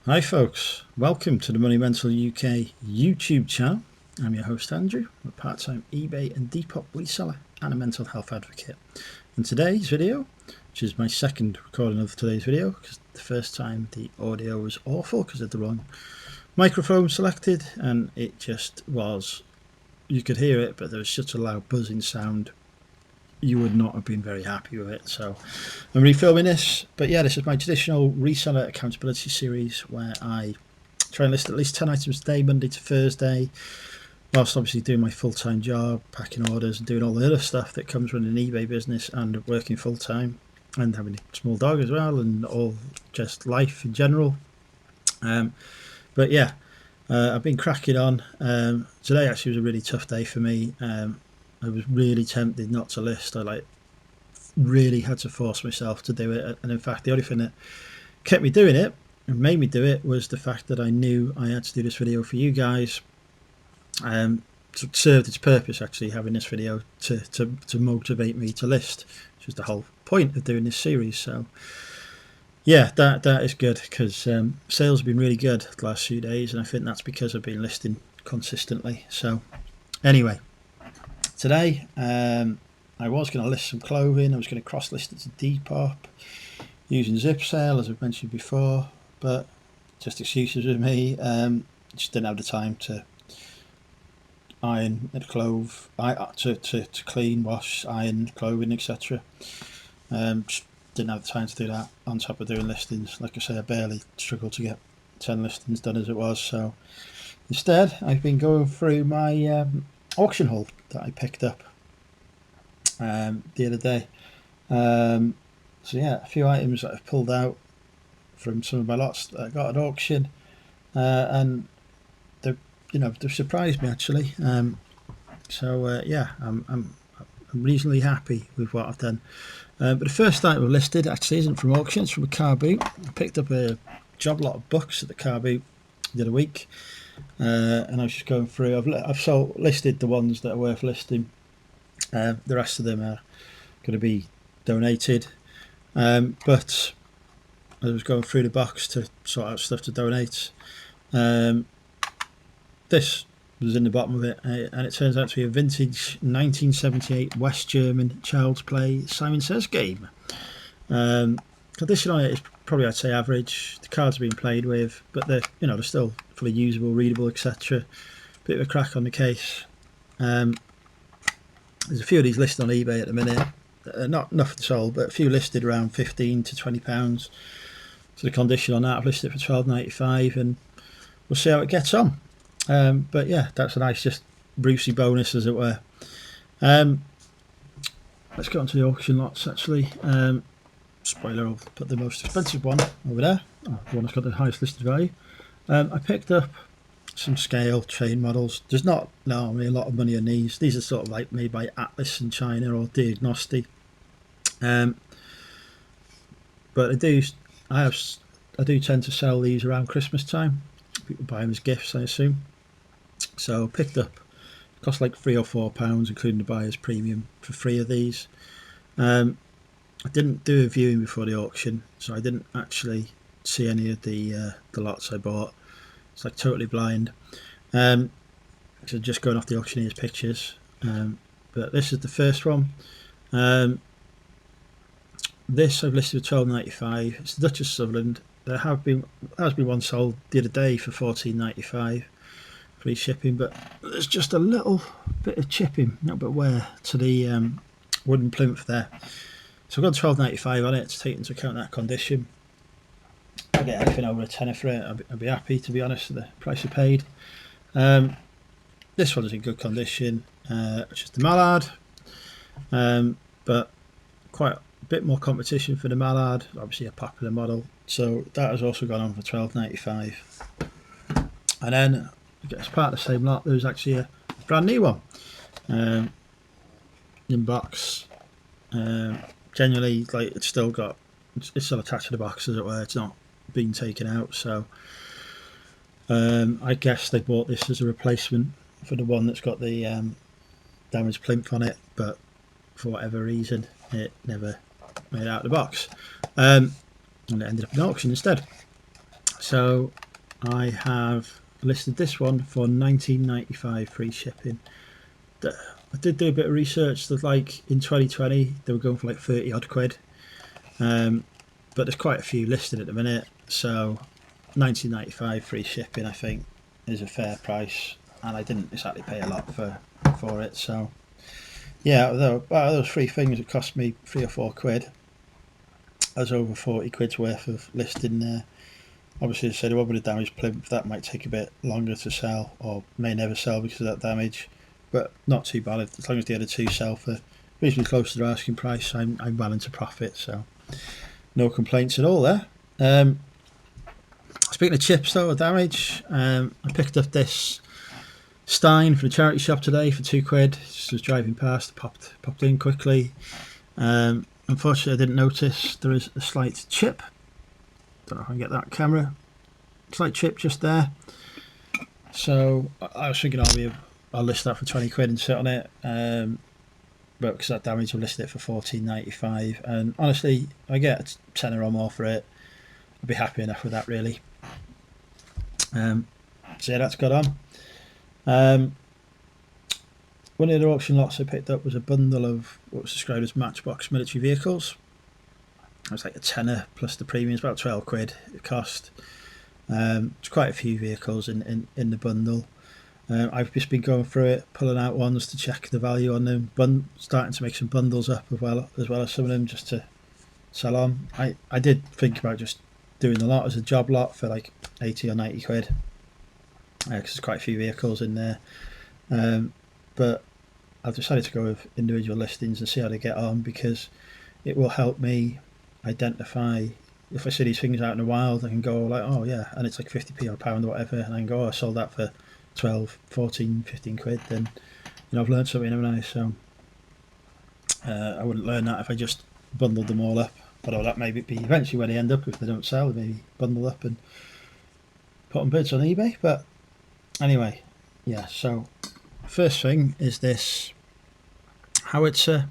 Hi folks, welcome to the Money Mental UK YouTube channel. I'm your host Andrew, I'm a part-time eBay and depop reseller and a mental health advocate. In today's video, which is my second recording of today's video, because the first time the audio was awful because of the wrong microphone selected, and it just was, you could hear it, but there was such a loud buzzing sound you would not have been very happy with it. So I'm refilming this, but yeah, this is my traditional reseller accountability series where I try and list at least 10 items a day, Monday to Thursday, whilst obviously doing my full-time job, packing orders and doing all the other stuff that comes with an eBay business and working full-time and having a small dog as well, and all just life in general. But yeah, I've been cracking on. Today actually was a really tough day for me. I was really tempted not to list. I really had to force myself to do it, and in fact the only thing that kept me doing it and made me do it was the fact that I knew I had to do this video for you guys. It served its purpose, actually, having this video to motivate me to list, which is the whole point of doing this series. So yeah, that is good, because sales have been really good the last few days, and I think that's because I've been listing consistently. So anyway, today I was going to list some clothing. I was going to cross list it to Depop using zip sale, as I've mentioned before, but just excuses with me. Just didn't have the time to iron and clothe, to clean, wash, iron clothing, etc. Just didn't have the time to do that on top of doing listings. Like I say, I barely struggled to get 10 listings done as it was. So instead, I've been going through my auction haul that I picked up the other day. So yeah, a few items that I've pulled out from some of my lots that I got at auction, and they've surprised me, actually. So yeah, I'm reasonably happy with what I've done. But the first item I've listed actually isn't from auction; it's from a car boot. I picked up a job lot of books at the car boot the other week, and I was just going through. I've listed the ones that are worth listing. The rest of them are going to be donated, but I was going through the box to sort out stuff to donate. This was in the bottom of it, and it turns out to be a vintage 1978 West German Child's Play Simon Says game. Condition on it is probably, I'd say, average. The cards are being played with, but they're still fully usable, readable, etc. Bit of a crack on the case. There's a few of these listed on eBay at the minute. Not nothing sold, but a few listed around £15 to £20. So the condition on that, I've listed it for £12.95, and we'll see how it gets on. But yeah, that's a nice, just Brucey bonus, as it were. Let's get on to the auction lots, actually. Spoiler, I'll put the most expensive one over there, the one that's got the highest listed value. I picked up some scale chain models. There's not normally a lot of money on these. These are sort of like made by Atlas in China or Diagnosti. But I do tend to sell these around Christmas time. People buy them as gifts, I assume. So picked up, cost like £3 or £4, including the buyer's premium, for 3 of these. I didn't do a viewing before the auction, so I didn't actually see any of the lots I bought. It's like totally blind. So just going off the auctioneer's pictures. But this is the first one. This I've listed for £12.95. It's the Duchess Sutherland. There has been one sold the other day for £14.95, free shipping, but there's just a little bit of chipping, a little bit of wear to the wooden plinth there. So I've got £12.95 on it to take into account that condition. If I get anything over a tenner for it, I'd be happy, to be honest, for the price I paid. This one is in good condition. It's just the mallard, but quite a bit more competition for the mallard. Obviously a popular model, so that has also gone on for £12.95. And then, as part of the same lot, there's actually a brand new one in box. Generally, like, it's still attached to the box, as it were. It's not been taken out, so I guess they bought this as a replacement for the one that's got the damaged plinth on it, but for whatever reason it never made it out of the box, and it ended up in auction instead. So I have listed this one for $19.95 free shipping. I did do a bit of research that, like, in 2020 they were going for like 30 odd quid, but there's quite a few listed at the minute, so $19.95 free shipping I think is a fair price, and I didn't exactly pay a lot for it. So yeah, although those three things, it cost me 3 or 4 quid. That's over 40 quid's worth of listing there. Obviously, I said what with a damaged plinth, that might take a bit longer to sell, or may never sell because of that damage, but not too bad. As long as the other two sell for reasonably close to their asking price, I'm well into profit, so no complaints at all there. Speaking of chips though, or damage, I picked up this Stein for the charity shop today for 2 quid. Just was driving past, popped in quickly. Unfortunately, I didn't notice there is a slight chip. Don't know if I can get that camera. Slight chip just there. So I was thinking I'll list that for 20 quid and sit on it. But because that damage, I've listed it for $14.95. And honestly, if I get a tenner or more for it, I'd be happy enough with that, really. So yeah, that's got on. One of the auction lots I picked up was a bundle of what was described as Matchbox military vehicles. It was like a tenner plus the premiums, about 12 quid it cost. There's quite a few vehicles in the bundle. I've just been going through it, pulling out ones to check the value on them, starting to make some bundles up as well as some of them just to sell on. I did think about just doing the lot as a job lot for like 80 or 90 quid, because there's quite a few vehicles in there. But I've decided to go with individual listings and see how they get on, because it will help me identify if I see these things out in the wild. I can go like, oh yeah, and it's like 50p or a pound or whatever, and I can go, oh, I sold that for 12, 14, 15 quid. Then I've learned something, haven't I? So I wouldn't learn that if I just bundled them all up, although that may be eventually where they end up if they don't sell. Maybe bundle up and put on bids on eBay. But anyway, yeah, so first thing is this howitzer,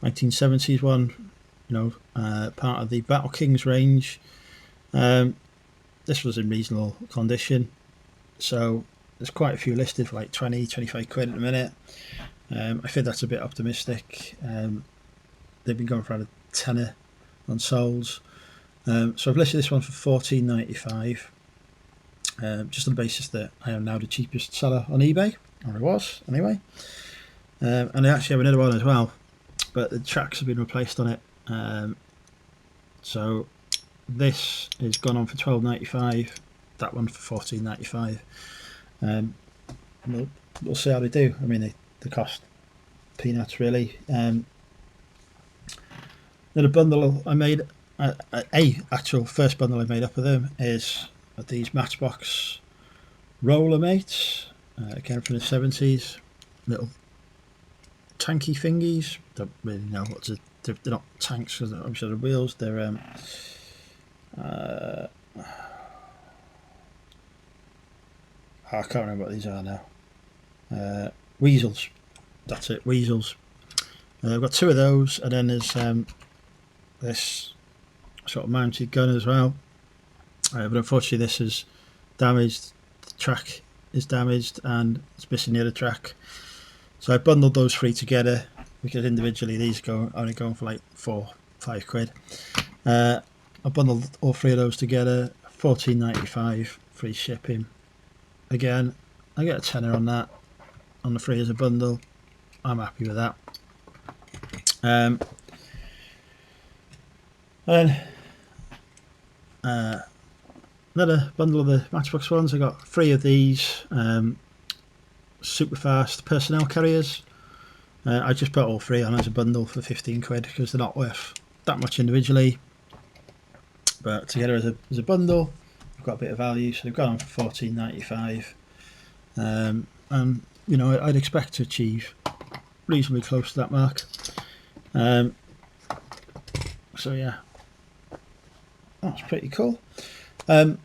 1970s one, part of the Battle Kings range. This was in reasonable condition, so there's quite a few listed for like 20, 25 quid at the minute. I think that's a bit optimistic. They've been going for a tenner on Souls. So I've listed this one for $14.95, just on the basis that I am now the cheapest seller on eBay, or I was anyway. And I actually have another one as well, but the tracks have been replaced on it. So this is gone on for $12.95, that one for $14.95. We'll see how they do. I mean, they cost peanuts, really. Then a bundle I made, actual first bundle I made up of them is these Matchbox roller mates, again from the 70s, little tanky thingies. Don't really know what to. They're not tanks because obviously the wheels. They're I can't remember what these are now. Weasels. That's it. Weasels. I've got 2 of those, and then there's this sort of mounted gun as well. But unfortunately, this is damaged. The track is damaged, and it's missing the other track. So I bundled those 3 together, because individually these only going for like 4, 5 quid. I bundled all 3 of those together, $14.95 free shipping. Again, I get a tenner on that, on the 3 as a bundle. I'm happy with that. And another bundle of the Matchbox ones. I got 3 of these super fast personnel carriers. I just put all 3 on as a bundle for 15 quid because they're not worth that much individually, but together as a bundle I've got a bit of value, so they've gone on for $14.95. And I'd expect to achieve reasonably close to that mark. So yeah, that's pretty cool. So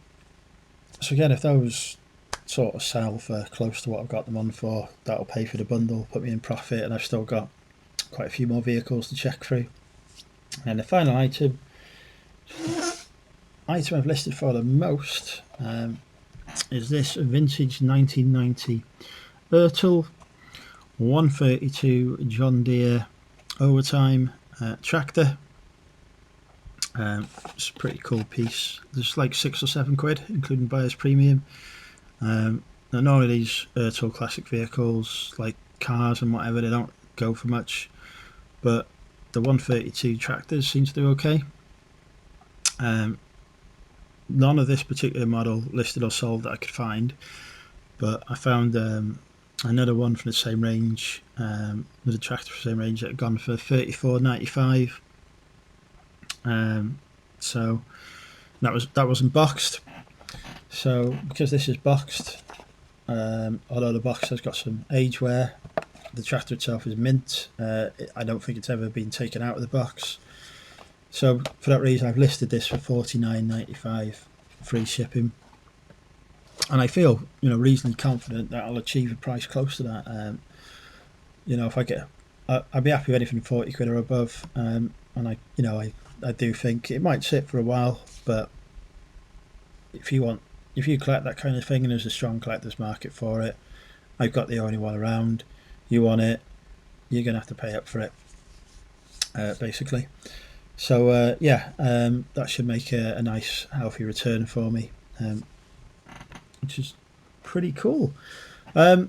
again, if those sort of sell for close to what I've got them on for, that'll pay for the bundle, put me in profit, and I've still got quite a few more vehicles to check through. And the final item, item I've listed for the most is this vintage 1990 Ertl 132 John Deere overtime tractor. It's a pretty cool piece. There's like £6 or £7, including buyer's premium. Now, none of these Ertl classic vehicles, like cars and whatever, they don't go for much, but the 132 tractors seem to do okay. None of this particular model listed or sold that I could find, but I found another one from the same range, with a tractor from the same range that had gone for $34.95. So that wasn't boxed. So because this is boxed, although the box has got some age wear, the tractor itself is mint. I don't think it's ever been taken out of the box. So for that reason, I've listed this for $49.95, free shipping, and I feel reasonably confident that I'll achieve a price close to that. If I get, I'd be happy with anything £40 or above, and I do think it might sit for a while, but if you collect that kind of thing and there's a strong collector's market for it, I've got the only one around. You want it, you're gonna have to pay up for it, basically. So that should make a nice healthy return for me, which is pretty cool. Did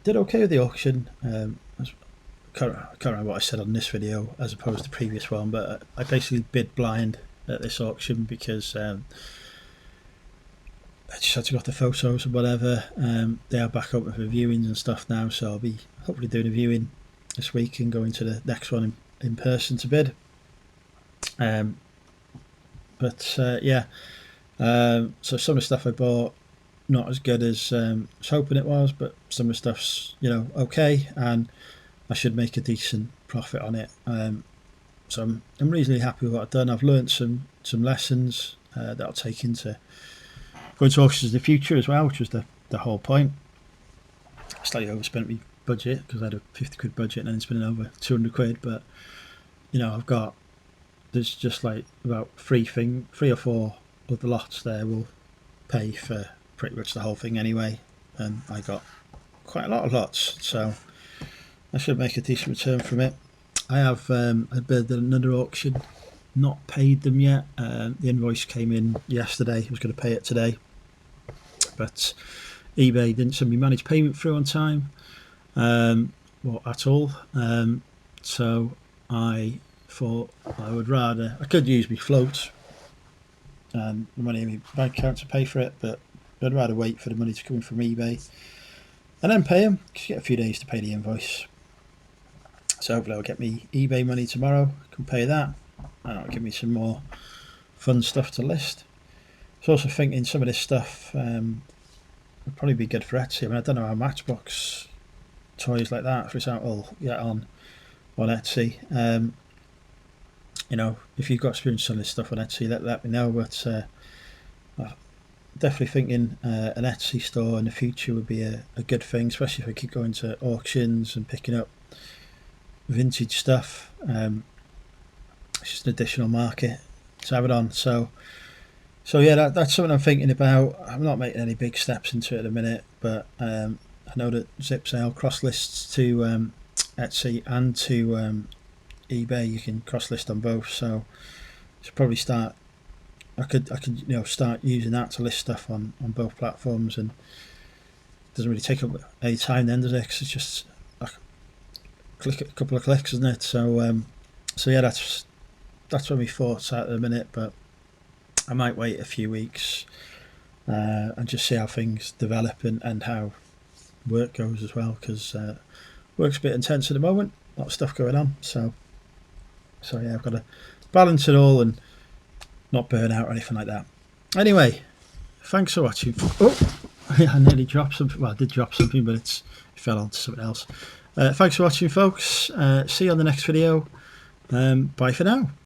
okay with the auction. I can't remember what I said on this video as opposed to the previous one, but I basically bid blind at this auction because I just had to go off the photos and whatever. They are back open for viewings and stuff now, so I'll be hopefully doing a viewing this week and going to the next one in person to bid. So some of the stuff I bought, not as good as I was hoping it was, but some of the stuff's okay, and I should make a decent profit on it. So I'm reasonably happy with what I've done. I've learned some lessons that I'll take into going to auctions in the future as well, which was the whole point. I slightly overspent my budget because I had a £50 budget and then spending over £200, but there's just like about three or four of the lots there will pay for pretty much the whole thing anyway, and I got quite a lot of lots, so I should make a decent return from it. I have I bid at another auction, not paid them yet. The invoice came in yesterday. I was going to pay it today, but eBay didn't send me managed payment through on time, or at all. So I thought I could use my float and the money in my bank account to pay for it, but I'd rather wait for the money to come in from eBay and then pay them, because you get a few days to pay the invoice. So hopefully I'll get me eBay money tomorrow, I can pay that, and it'll give me some more fun stuff to list. I was also thinking some of this stuff would probably be good for Etsy. I mean, I don't know how Matchbox toys like that, for example, get on Etsy. If you've got experience selling this stuff on Etsy, let me know. But I'm definitely thinking an Etsy store in the future would be a good thing, especially if I keep going to auctions and picking up vintage stuff. It's just an additional market to have it on. So yeah, that's something I'm thinking about. I'm not making any big steps into it at the minute, but I know that Zip Sale cross lists to Etsy and to eBay. You can cross list on both, so I should probably start. I could start using that to list stuff on both platforms, and it doesn't really take up any time then, does it? 'Cause it's just a couple of clicks, isn't it? So yeah, that's where my thoughts are at the minute, but I might wait a few weeks and just see how things develop and how work goes as well, because work's a bit intense at the moment, a lot of stuff going on, so yeah, I've got to balance it all and not burn out or anything like that. Anyway, thanks for watching. I nearly dropped something. Well, I did drop something, but it fell onto something else. Thanks for watching, folks. See you on the next video. Bye for now.